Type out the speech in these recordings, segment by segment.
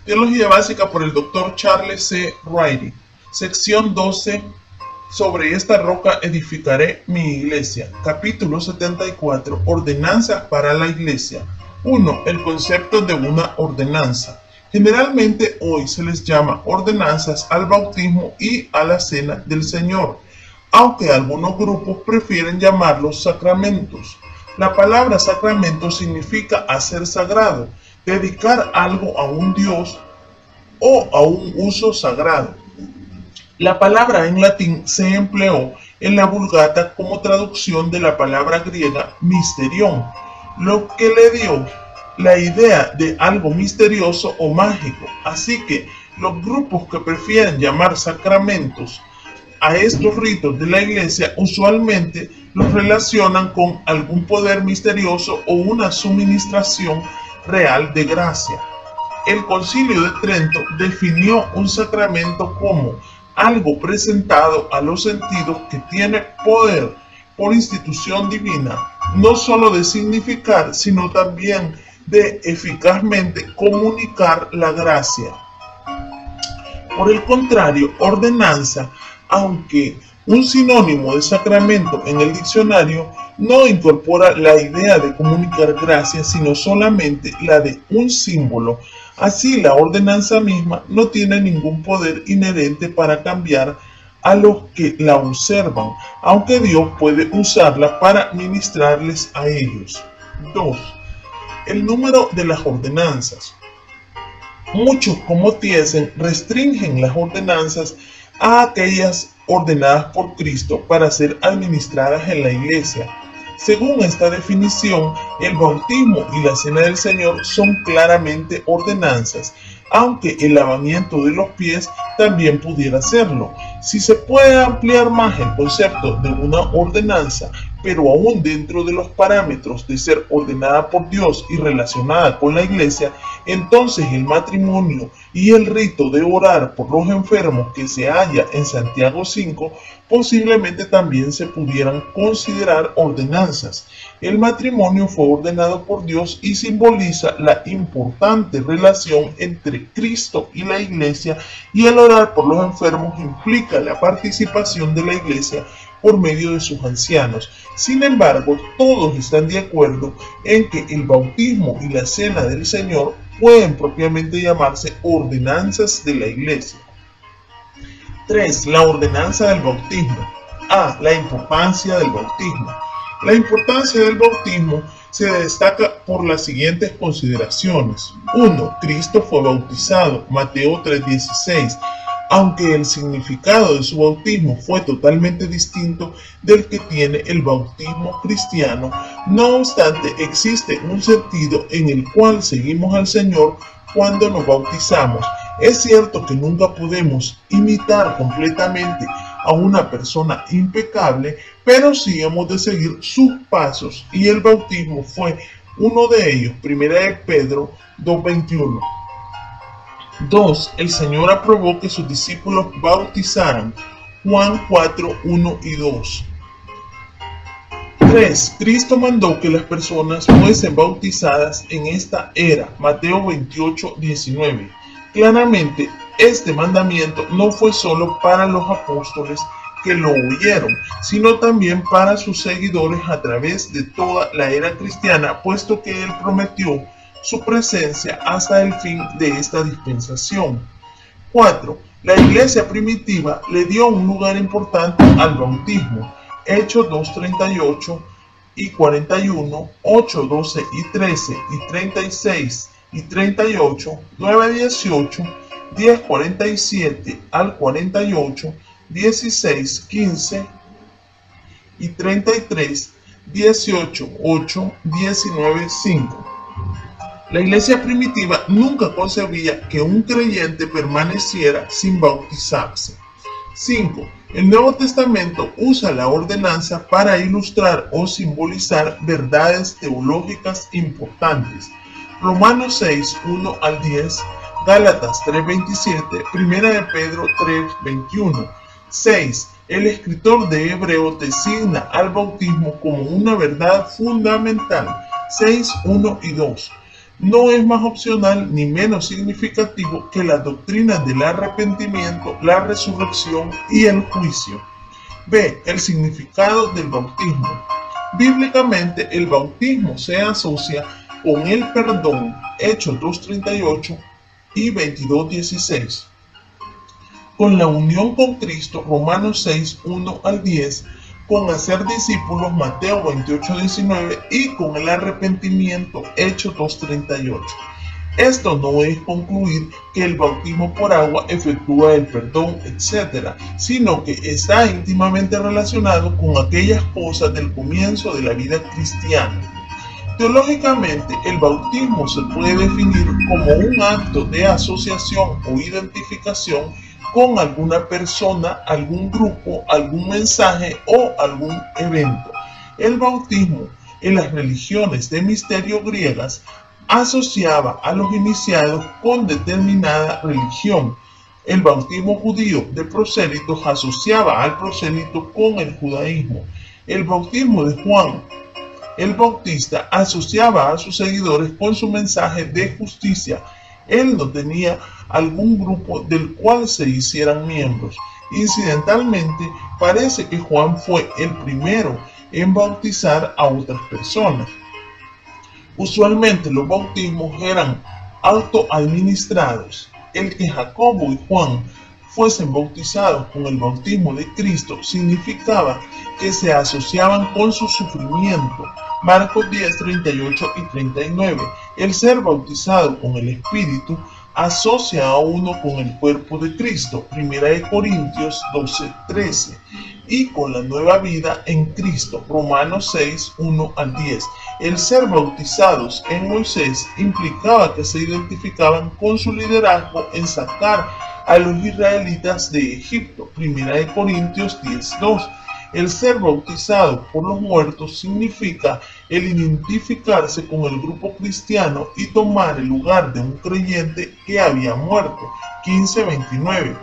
Teología básica por el Dr. Charles C. Riley. Sección 12. Sobre esta roca edificaré mi iglesia. Capítulo 74. Ordenanzas para la iglesia. 1. El concepto de una ordenanza. Generalmente hoy se les llama ordenanzas al bautismo y a la cena del Señor, aunque algunos grupos prefieren llamarlos sacramentos. La palabra sacramento significa hacer sagrado, dedicar algo a un Dios o a un uso sagrado. La palabra en latín se empleó en la Vulgata como traducción de la palabra griega mysterion, lo que le dio la idea de algo misterioso o mágico. Así que los grupos que prefieren llamar sacramentos a estos ritos de la iglesia usualmente los relacionan con algún poder misterioso o una suministración real de gracia. El Concilio de Trento definió un sacramento como algo presentado a los sentidos que tiene poder por institución divina, no solo de significar, sino también de eficazmente comunicar la gracia. Por el contrario, ordenanza, aunque un sinónimo de sacramento en el diccionario, no incorpora la idea de comunicar gracia, sino solamente la de un símbolo. Así, la ordenanza misma no tiene ningún poder inherente para cambiar a los que la observan, aunque Dios puede usarla para ministrarles a ellos. 2. El número de las ordenanzas. Muchos, como Thiesen, restringen las ordenanzas a aquellas ordenadas por Cristo para ser administradas en la iglesia. Según esta definición, el bautismo y la cena del Señor son claramente ordenanzas, aunque el lavamiento de los pies también pudiera serlo. Si se puede ampliar más el concepto de una ordenanza, pero aún dentro de los parámetros de ser ordenada por Dios y relacionada con la iglesia, entonces el matrimonio y el rito de orar por los enfermos que se halla en Santiago 5 posiblemente también se pudieran considerar ordenanzas. El matrimonio fue ordenado por Dios y simboliza la importante relación entre Cristo y la iglesia, y el orar por los enfermos implica la participación de la iglesia por medio de sus ancianos. Sin embargo, todos están de acuerdo en que el bautismo y la cena del Señor pueden propiamente llamarse ordenanzas de la iglesia. 3. La ordenanza del bautismo. A. La importancia del bautismo. La importancia del bautismo se destaca por las siguientes consideraciones. 1. Cristo fue bautizado, Mateo 3:16. Aunque el significado de su bautismo fue totalmente distinto del que tiene el bautismo cristiano, no obstante existe un sentido en el cual seguimos al Señor cuando nos bautizamos. Es cierto que nunca podemos imitar completamente a una persona impecable, pero sí hemos de seguir sus pasos, y el bautismo fue uno de ellos. 1 de Pedro 2:21. 2. El Señor aprobó que sus discípulos bautizaran. Juan 4:1 y 2. 3. Cristo mandó que las personas fuesen bautizadas en esta era. Mateo 28:19. Claramente, este mandamiento no fue solo para los apóstoles que lo oyeron, sino también para sus seguidores a través de toda la era cristiana, puesto que Él prometió su presencia hasta el fin de esta dispensación. 4. La iglesia primitiva le dio un lugar importante al bautismo. Hechos 2:38 y 41, 8, 12 y 13 y 36 y 38, 9:18, 10:47 al 48, 16:15 y 33, 18:8, 19:5. La iglesia primitiva nunca concebía que un creyente permaneciera sin bautizarse. 5. El Nuevo Testamento usa la ordenanza para ilustrar o simbolizar verdades teológicas importantes. Romanos 6, 1 al 10, Gálatas 3:27, 1 de Pedro 3:21. 6. El escritor de Hebreo designa al bautismo como una verdad fundamental. 6, 1 y 2. no es más opcional ni menos significativo que las doctrinas del arrepentimiento, la resurrección y el juicio. B. El significado del bautismo. Bíblicamente, el bautismo se asocia con el perdón, Hechos 2:38 y 22:16, con la unión con Cristo, Romanos 6:1 al 10, con hacer discípulos, Mateo 28:19, y con el arrepentimiento, Hechos 2:38. Esto no es concluir que el bautismo por agua efectúa el perdón, etc., sino que está íntimamente relacionado con aquellas cosas del comienzo de la vida cristiana. Teológicamente, el bautismo se puede definir como un acto de asociación o identificación con alguna persona, algún grupo, algún mensaje o algún evento. El bautismo en las religiones de misterio griegas asociaba a los iniciados con determinada religión. El bautismo judío de prosélitos asociaba al prosélito con el judaísmo. El bautismo de Juan el Bautista asociaba a sus seguidores con su mensaje de justicia. Él no tenía algún grupo del cual se hicieran miembros. Incidentalmente, parece que Juan fue el primero en bautizar a otras personas. Usualmente los bautismos eran autoadministrados. El que Jacobo y Juan fuesen bautizados con el bautismo de Cristo significaba que se asociaban con su sufrimiento. Marcos 10:38 y 39. El ser bautizado con el Espíritu asocia a uno con el cuerpo de Cristo, 1 Corintios 12:13, y con la nueva vida en Cristo, Romanos 6:1 al 10. El ser bautizados en Moisés implicaba que se identificaban con su liderazgo en sacar a los israelitas de Egipto, 1 Corintios 10:2. El ser bautizado por los muertos significa el identificarse con el grupo cristiano y tomar el lugar de un creyente que había muerto, 15:29.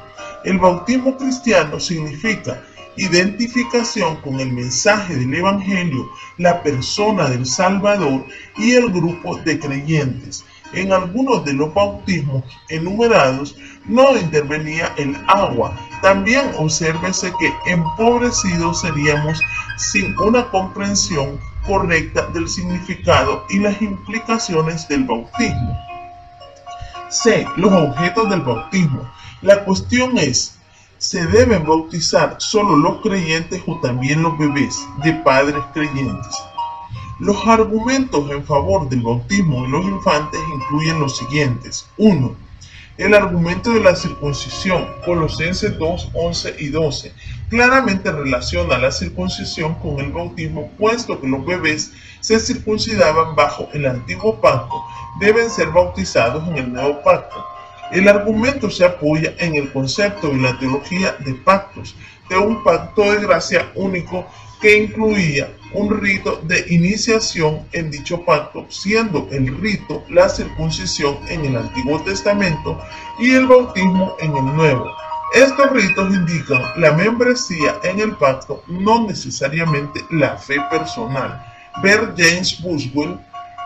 El bautismo cristiano significa identificación con el mensaje del Evangelio, la persona del Salvador y el grupo de creyentes. En algunos de los bautismos enumerados no intervenía el agua. También obsérvese que empobrecidos seríamos sin una comprensión correcta del significado y las implicaciones del bautismo. C. Los objetos del bautismo. La cuestión es, ¿se deben bautizar solo los creyentes o también los bebés de padres creyentes? Los argumentos en favor del bautismo de los infantes incluyen los siguientes. 1. El argumento de la circuncisión, Colosenses 2:11 y 12, claramente relaciona la circuncisión con el bautismo, puesto que los bebés se circuncidaban bajo el antiguo pacto, deben ser bautizados en el nuevo pacto. El argumento se apoya en el concepto de la teología de pactos, de un pacto de gracia único que incluía un rito de iniciación en dicho pacto, siendo el rito la circuncisión en el Antiguo Testamento y el bautismo en el Nuevo. Estos ritos indican la membresía en el pacto, no necesariamente la fe personal. Ver James Boswell,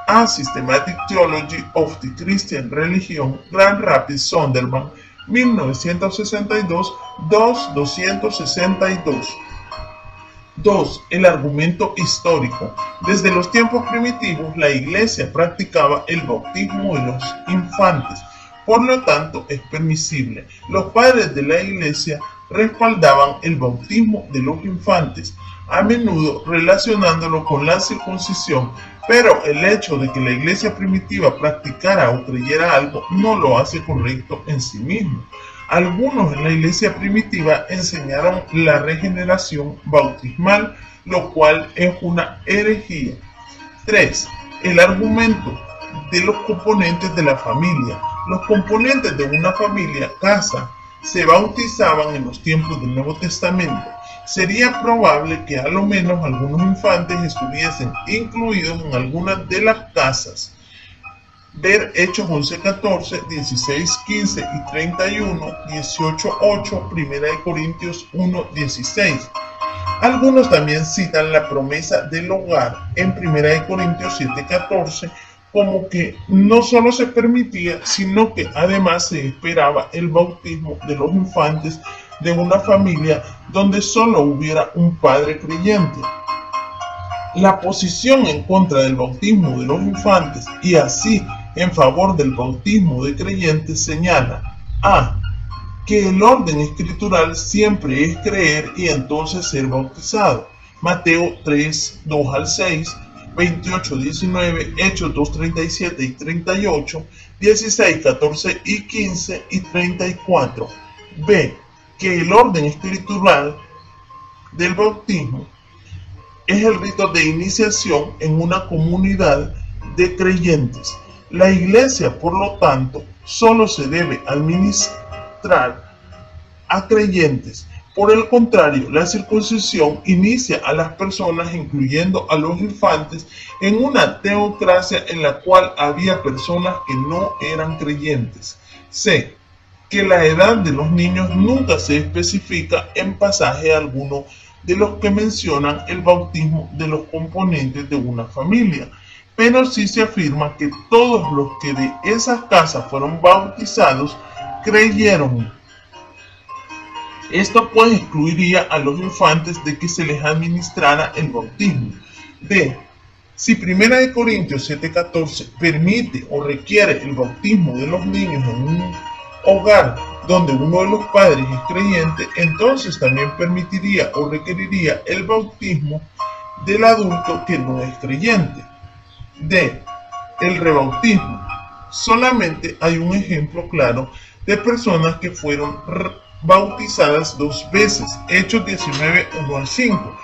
A Systematic Theology of the Christian Religion, Grand Rapids, Sunderland, 1962, 262. 2. El argumento histórico. Desde los tiempos primitivos, la Iglesia practicaba el bautismo de los infantes, por lo tanto es permisible. Los padres de la Iglesia respaldaban el bautismo de los infantes, a menudo relacionándolo con la circuncisión, pero el hecho de que la Iglesia primitiva practicara o creyera algo no lo hace correcto en sí mismo. Algunos en la Iglesia primitiva enseñaron la regeneración bautismal, lo cual es una herejía. 3. El argumento de los componentes de la familia. Los componentes de una familia, casa, se bautizaban en los tiempos del Nuevo Testamento. Sería probable que a lo menos algunos infantes estuviesen incluidos en algunas de las casas. Ver Hechos 11:14, 16:15 y 31, 18:8, 1 Corintios 1:16. Algunos también citan la promesa del hogar en 1 Corintios 7:14 como que no solo se permitía, sino que además se esperaba el bautismo de los infantes de una familia donde solo hubiera un padre creyente. La posición en contra del bautismo de los infantes y así en favor del bautismo de creyentes señala a. Que el orden escritural siempre es creer y entonces ser bautizado. Mateo 3, 2 al 6, 28, 19, Hechos 2, 37 y 38, 16, 14 y 15 y 34. B. Que el orden escritural del bautismo es el rito de iniciación en una comunidad de creyentes. La iglesia, por lo tanto, solo se debe administrar a creyentes. Por el contrario, la circuncisión inicia a las personas, incluyendo a los infantes, en una teocracia en la cual había personas que no eran creyentes. C. Que la edad de los niños nunca se especifica en pasaje alguno de los que mencionan el bautismo de los componentes de una familia, pero sí se afirma que todos los que de esas casas fueron bautizados creyeron. Esto pues excluiría a los infantes de que se les administrara el bautismo. D. Si 1 Corintios 7:14 permite o requiere el bautismo de los niños en un hogar donde uno de los padres es creyente, entonces también permitiría o requeriría el bautismo del adulto que no es creyente. D. El rebautismo. Solamente hay un ejemplo claro de personas que fueron bautizadas 2 veces, Hechos 19, 1 al 5.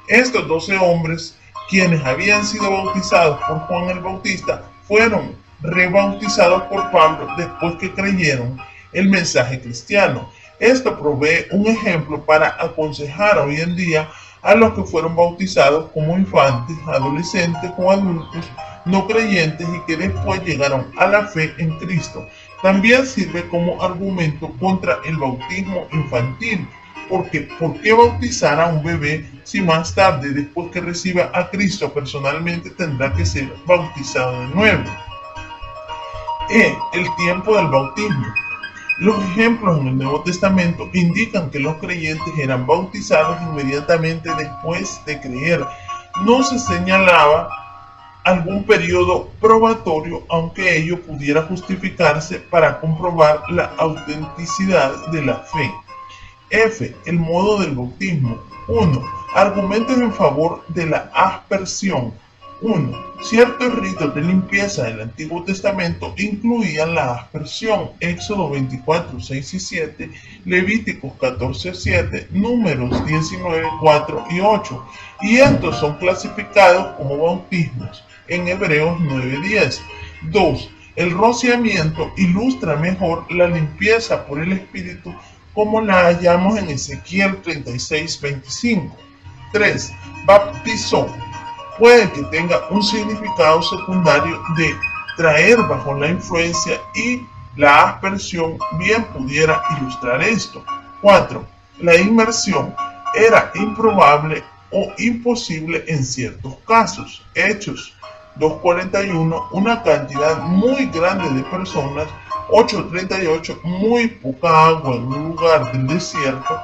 Estos 12 hombres, quienes habían sido bautizados por Juan el Bautista, fueron rebautizados por Pablo después que creyeron el mensaje cristiano. Esto provee un ejemplo para aconsejar hoy en día a los que fueron bautizados como infantes, adolescentes o adultos no creyentes y que después llegaron a la fe en Cristo. También sirve como argumento contra el bautismo infantil, porque ¿por qué bautizar a un bebé si más tarde, después que reciba a Cristo personalmente, tendrá que ser bautizado de nuevo? El tiempo del bautismo. Los ejemplos en el Nuevo Testamento indican que los creyentes eran bautizados inmediatamente después de creer. No se señalaba algún periodo probatorio, aunque ello pudiera justificarse para comprobar la autenticidad de la fe. F. El modo del bautismo. 1. Argumentos en favor de la aspersión. 1. Ciertos ritos de limpieza del Antiguo Testamento incluían la aspersión. Éxodo 24, 6 y 7, Levíticos 14, 7, Números 19, 4 y 8. Y estos son clasificados como bautismos en Hebreos 9, 10. 2. El rociamiento ilustra mejor la limpieza por el Espíritu como la hallamos en Ezequiel 36, 25. 3. Baptizó. Puede que tenga un significado secundario de traer bajo la influencia y la aspersión bien pudiera ilustrar esto. 4. La inmersión era improbable o imposible en ciertos casos. Hechos 2:41, una cantidad muy grande de personas. 8:38, muy poca agua en un lugar del desierto.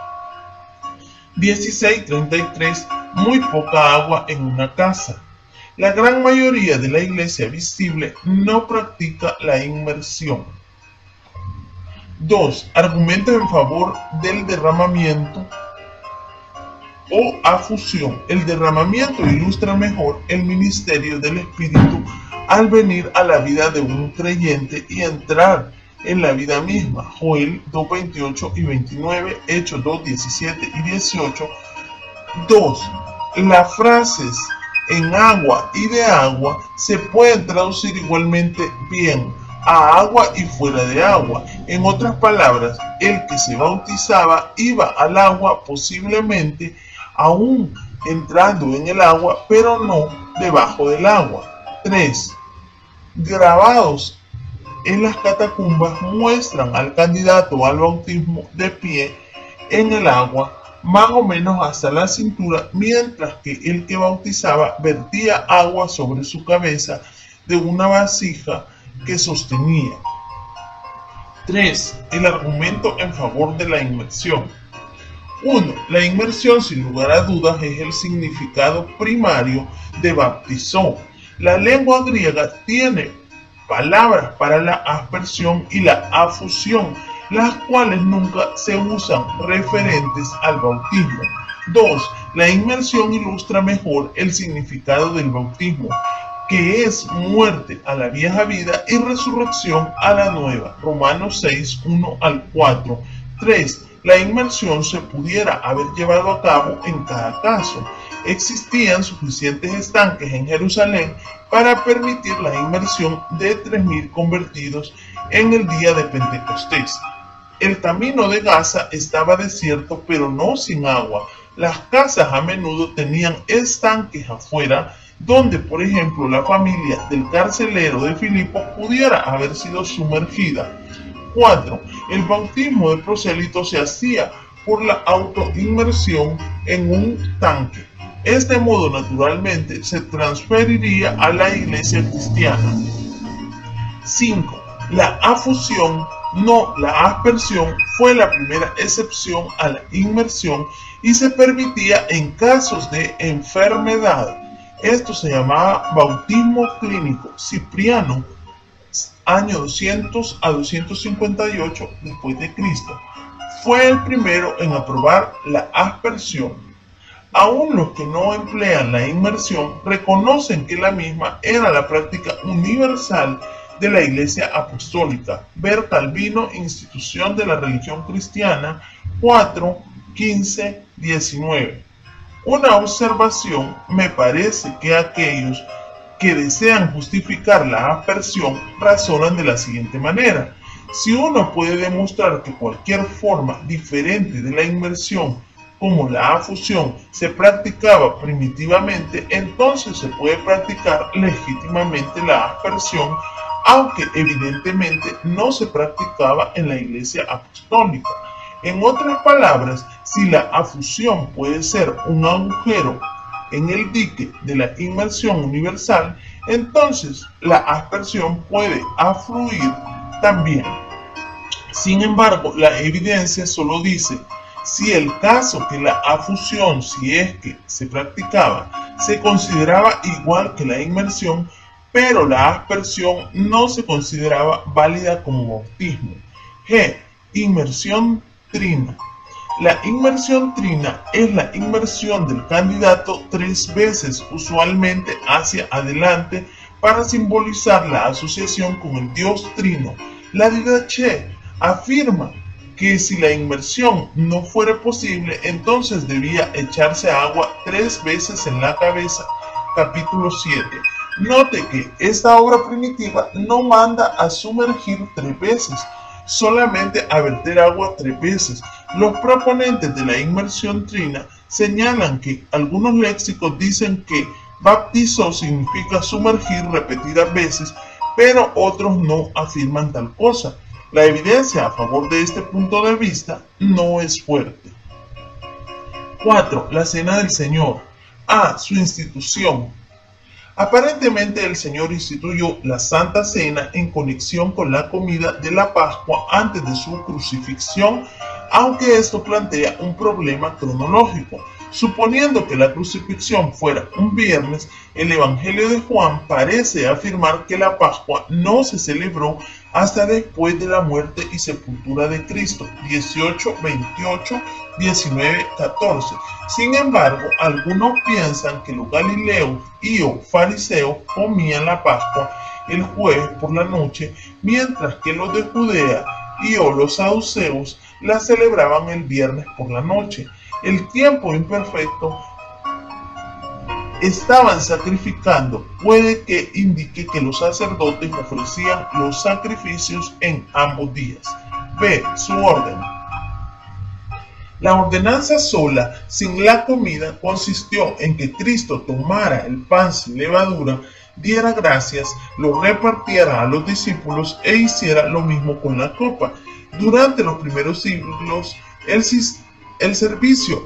16:33, muy poca agua en una casa. La gran mayoría de la iglesia visible no practica la inmersión. 2. Argumentos en favor del derramamiento o afusión. El derramamiento ilustra mejor el ministerio del Espíritu al venir a la vida de un creyente y entrar en la vida misma. Joel 2:28 y 29, Hechos 2:17 y 18. 2. Las frases en agua y de agua se pueden traducir igualmente bien a agua y fuera de agua. En otras palabras, el que se bautizaba iba al agua posiblemente aún entrando en el agua, pero no debajo del agua. 3. Grabados en las catacumbas muestran al candidato al bautismo de pie en el agua, más o menos hasta la cintura, mientras que el que bautizaba vertía agua sobre su cabeza de una vasija que sostenía. 3. El argumento en favor de la inmersión. 1. La inmersión, sin lugar a dudas, es el significado primario de baptizó. La lengua griega tiene palabras para la aspersión y la afusión, las cuales nunca se usan referentes al bautismo. 2. La inmersión ilustra mejor el significado del bautismo, que es muerte a la vieja vida y resurrección a la nueva. Romanos 6, 1 al 4. 3. La inmersión se pudiera haber llevado a cabo en cada caso. Existían suficientes estanques en Jerusalén para permitir la inmersión de 3.000 convertidos en el día de Pentecostés. El camino de Gaza estaba desierto, pero no sin agua. Las casas a menudo tenían estanques afuera, donde, por ejemplo, la familia del carcelero de Filipo pudiera haber sido sumergida. 4. El bautismo de prosélito se hacía por la autoinmersión en un tanque. Este modo, naturalmente, se transferiría a la iglesia cristiana. 5. La afusión, no la aspersión, fue la primera excepción a la inmersión y se permitía en casos de enfermedad. Esto se llamaba bautismo clínico. Cipriano, año 200 a 258 después de Cristo, fue el primero en aprobar la aspersión. Aún los que no emplean la inmersión reconocen que la misma era la práctica universal de la Iglesia Apostólica. Ver Calvino, Institución de la Religión Cristiana, 4, 15, 19. Una observación: me parece que aquellos que desean justificar la aspersión razonan de la siguiente manera: si uno puede demostrar que cualquier forma diferente de la inmersión, como la afusión, se practicaba primitivamente, entonces se puede practicar legítimamente la aspersión, aunque evidentemente no se practicaba en la Iglesia Apostólica. En otras palabras, si la afusión puede ser un agujero en el dique de la inmersión universal, entonces la aspersión puede afluir también. Sin embargo, la evidencia solo dice: si el caso que la afusión, si es que se practicaba, se consideraba igual que la inmersión, pero la aspersión no se consideraba válida como bautismo. G. Inmersión trina. La inmersión trina es la inmersión del candidato 3 veces, usualmente hacia adelante, para simbolizar la asociación con el Dios Trino. La Didache afirma que si la inmersión no fuera posible, entonces debía echarse agua 3 veces en la cabeza. Capítulo 7. Note que esta obra primitiva no manda a sumergir 3 veces, solamente a verter agua 3 veces. Los proponentes de la inmersión trina señalan que algunos léxicos dicen que bautizó significa sumergir repetidas veces, pero otros no afirman tal cosa. La evidencia a favor de este punto de vista no es fuerte. 4. La Cena del Señor. A. Su institución. Aparentemente el Señor instituyó la Santa Cena en conexión con la comida de la Pascua antes de su crucifixión, aunque esto plantea un problema cronológico. Suponiendo que la crucifixión fuera un viernes, el Evangelio de Juan parece afirmar que la Pascua no se celebró hasta después de la muerte y sepultura de Cristo, 18, 28, 19, 14. Sin embargo, algunos piensan que los galileos y los fariseos comían la Pascua el jueves por la noche, mientras que los de Judea y los saduceos la celebraban el viernes por la noche. El tiempo imperfecto estaban sacrificando puede que indique que los sacerdotes ofrecían los sacrificios en ambos días. B. Su orden. La ordenanza sola, sin la comida, consistió en que Cristo tomara el pan sin levadura, diera gracias, lo repartiera a los discípulos e hiciera lo mismo con la copa. Durante los primeros siglos, el servicio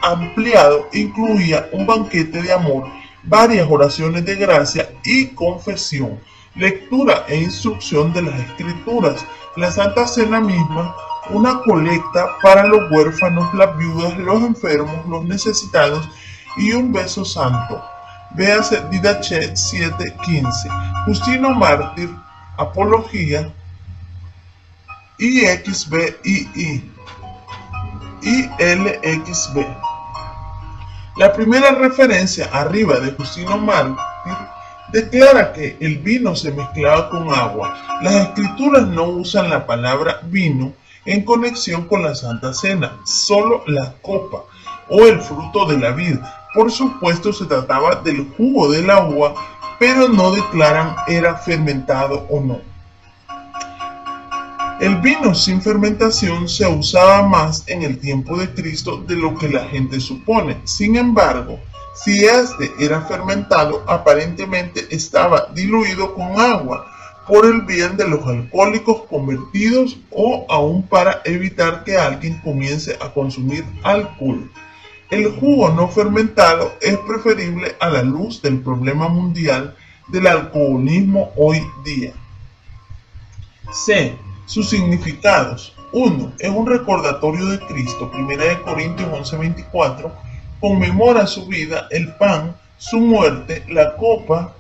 ampliado incluía un banquete de amor varias oraciones de gracia y confesión, lectura e instrucción de las Escrituras, la Santa Cena misma, una colecta para los huérfanos, las viudas, los enfermos, los necesitados y un beso santo. Véase Didache 7:15, Justino Mártir, Apología, IXBII, ILXB. La primera referencia arriba de Justino Mártir declara que el vino se mezclaba con agua. Las Escrituras no usan la palabra vino en conexión con la Santa Cena, solo la copa o el fruto de la vid. Por supuesto se trataba del jugo de la uva, pero no declaran era fermentado o no. El vino sin fermentación se usaba más en el tiempo de Cristo de lo que la gente supone. Sin embargo, si este era fermentado, aparentemente estaba diluido con agua por el bien de los alcohólicos convertidos o aún para evitar que alguien comience a consumir alcohol. El jugo no fermentado es preferible a la luz del problema mundial del alcoholismo hoy día. C. Sus significados. 1. Es un recordatorio de Cristo. 1 Corintios 11:24. Conmemora su vida, el pan, su muerte, la copa,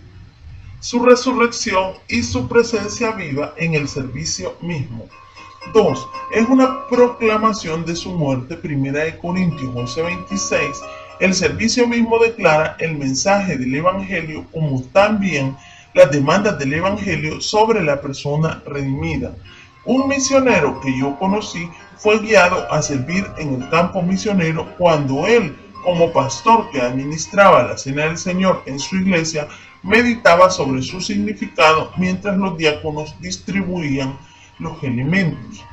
su resurrección y su presencia viva en el servicio mismo. 2. Es una proclamación de su muerte. 1 Corintios 11:26. El servicio mismo declara el mensaje del Evangelio como también las demandas del Evangelio sobre la persona redimida. Un misionero que yo conocí fue guiado a servir en el campo misionero cuando él, como pastor que administraba la Cena del Señor en su iglesia, meditaba sobre su significado mientras los diáconos distribuían los elementos.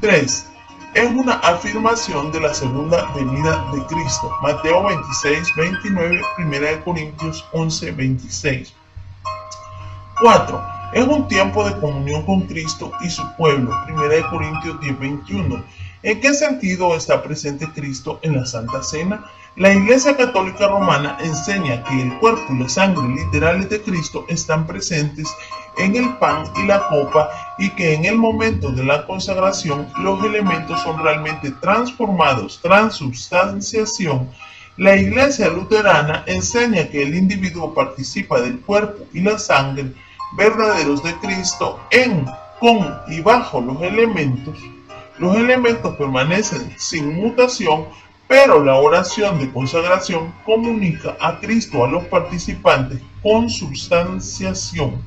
3. Es una afirmación de la segunda venida de Cristo. Mateo 26:29, 1 Corintios 11:26. 4. Es un tiempo de comunión con Cristo y su pueblo. 1 Corintios 10:21. ¿En qué sentido está presente Cristo en la Santa Cena? La Iglesia Católica Romana enseña que el cuerpo y la sangre literales de Cristo están presentes en el pan y la copa y que en el momento de la consagración los elementos son realmente transformados, transubstanciación. La Iglesia luterana enseña que el individuo participa del cuerpo y la sangre verdaderos de Cristo en, con y bajo los elementos. Los elementos permanecen sin mutación, pero la oración de consagración comunica a Cristo a los participantes con substanciación.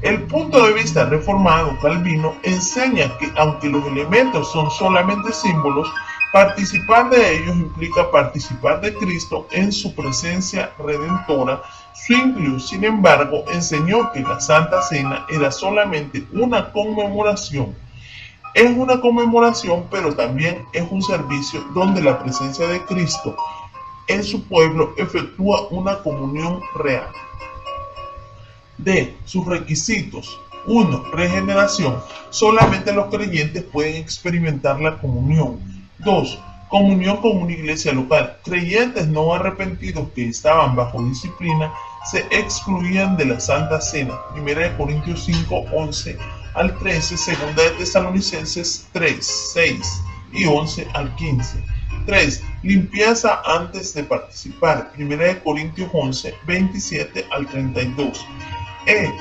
El punto de vista reformado calvino enseña que aunque los elementos son solamente símbolos, participar de ellos implica participar de Cristo en su presencia redentora. Zwinglio, sin embargo, enseñó que la Santa Cena era solamente una conmemoración. Es una conmemoración, pero también es un servicio donde la presencia de Cristo en su pueblo efectúa una comunión real. D. Sus requisitos. 1. Regeneración. Solamente los creyentes pueden experimentar la comunión. 2. Comunión con una iglesia local. Creyentes no arrepentidos que estaban bajo disciplina se excluían de la Santa Cena. 1 Corintios 5:11 al 13, 2 de Tesalonicenses 3, 6 y 11 al 15. 3. Limpieza antes de participar. 1 Corintios 11, 27 al 32.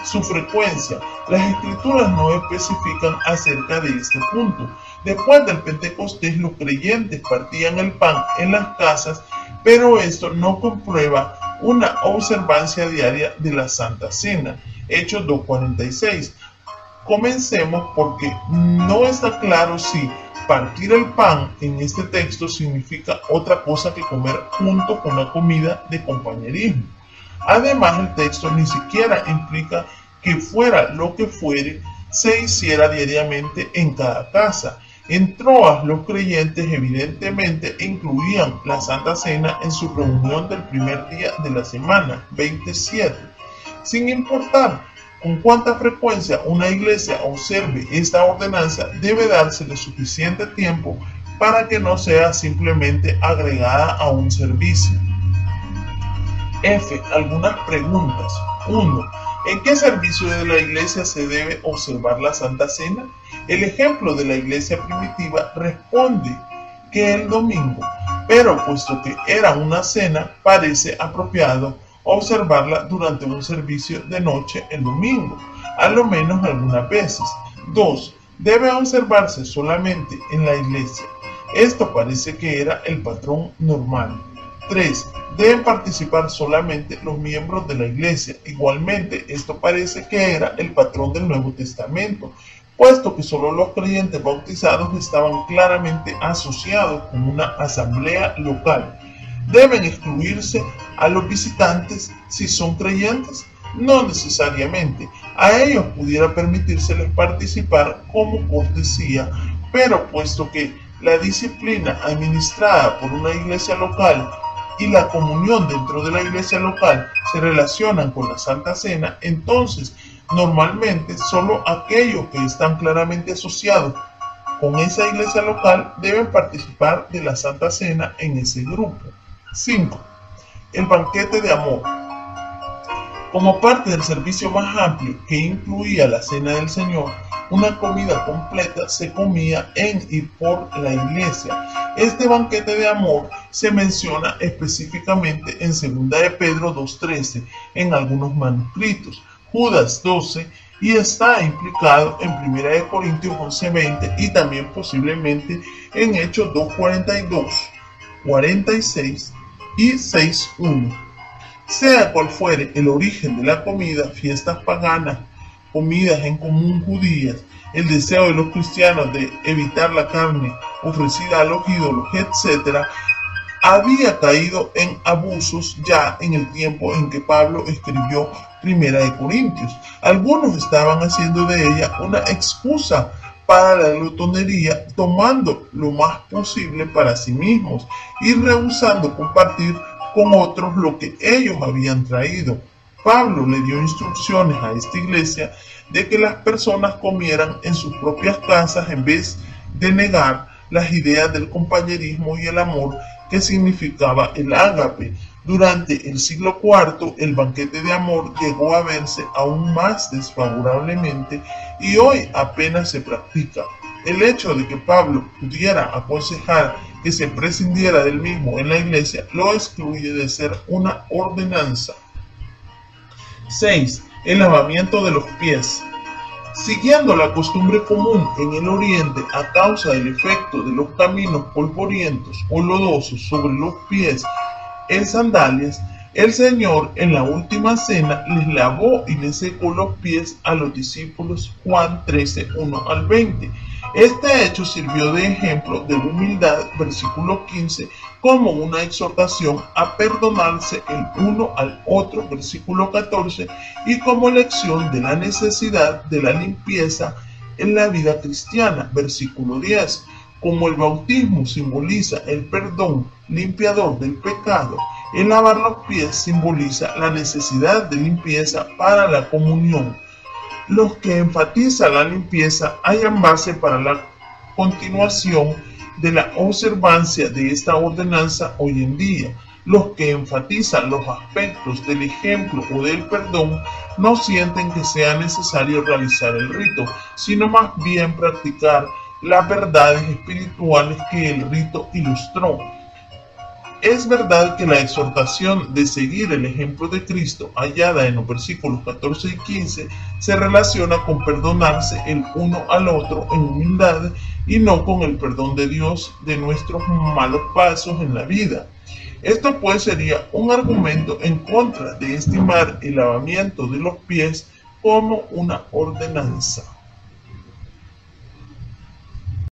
Su frecuencia. Las Escrituras no especifican acerca de este punto. Después del Pentecostés, los creyentes partían el pan en las casas, pero esto no comprueba una observancia diaria de la Santa Cena. Hechos 2:46. Comencemos porque no está claro si partir el pan en este texto significa otra cosa que comer junto con la comida de compañerismo. Además, el texto ni siquiera implica que fuera lo que fuere, se hiciera diariamente en cada casa. En Troas, los creyentes evidentemente incluían la Santa Cena en su reunión del primer día de la semana, 27. Sin importar con cuánta frecuencia una iglesia observe esta ordenanza, debe dársele suficiente tiempo para que no sea simplemente agregada a un servicio. F. Algunas preguntas. 1. ¿En qué servicio de la iglesia se debe observar la Santa Cena? El ejemplo de la iglesia primitiva responde que el domingo, pero puesto que era una cena, parece apropiado observarla durante un servicio de noche el domingo, a lo menos algunas veces. 2. Debe observarse solamente en la iglesia. Esto parece que era el patrón normal. 3. Deben participar solamente los miembros de la iglesia. Igualmente, esto parece que era el patrón del Nuevo Testamento, puesto que solo los creyentes bautizados estaban claramente asociados con una asamblea local. ¿Deben excluirse a los visitantes si son creyentes? No necesariamente. A ellos pudiera permitírseles participar como cortesía, pero puesto que la disciplina administrada por una iglesia local y la comunión dentro de la iglesia local se relacionan con la Santa Cena, entonces normalmente solo aquellos que están claramente asociados con esa iglesia local deben participar de la Santa Cena en ese grupo. 5. El banquete de amor. Como parte del servicio más amplio que incluía la Cena del Señor, una comida completa se comía en y por la iglesia. Este banquete de amor se menciona específicamente en 2 de Pedro 2:13 en algunos manuscritos, Judas 12, y está implicado en 1 de Corintios 11:20 y también posiblemente en Hechos 2:42, 46 y 6:1. Sea cual fuere el origen de la comida, fiestas paganas, comidas en común judías, el deseo de los cristianos de evitar la carne ofrecida a los ídolos, etc., había caído en abusos ya en el tiempo en que Pablo escribió 1 de Corintios. Algunos estaban haciendo de ella una excusa para la glotonería, tomando lo más posible para sí mismos y rehusando compartir con otros lo que ellos habían traído. Pablo le dio instrucciones a esta iglesia de que las personas comieran en sus propias casas en vez de negar las ideas del compañerismo y el amor que significaba el ágape. Durante el siglo IV, el banquete de amor llegó a verse aún más desfavorablemente y hoy apenas se practica. El hecho de que Pablo pudiera aconsejar que se prescindiera del mismo en la iglesia lo excluye de ser una ordenanza. 6. El lavamiento de los pies. Siguiendo la costumbre común en el Oriente a causa del efecto de los caminos polvorientos o lodosos sobre los pies en sandalias, el Señor en la última cena les lavó y les secó los pies a los discípulos. Juan 13:1-20. Este hecho sirvió de ejemplo de humildad, versículo 15, como una exhortación a perdonarse el uno al otro, versículo 14, y como lección de la necesidad de la limpieza en la vida cristiana, versículo 10. Como el bautismo simboliza el perdón limpiador del pecado, el lavar los pies simboliza la necesidad de limpieza para la comunión. Los que enfatizan la limpieza hallan base para la continuación de la observancia de esta ordenanza hoy en día. Los que enfatizan los aspectos del ejemplo o del perdón no sienten que sea necesario realizar el rito, sino más bien practicar las verdades espirituales que el rito ilustró. Es verdad que la exhortación de seguir el ejemplo de Cristo, hallada en los versículos 14 y 15, se relaciona con perdonarse el uno al otro en humildad y no con el perdón de Dios de nuestros malos pasos en la vida. Esto pues sería un argumento en contra de estimar el lavamiento de los pies como una ordenanza.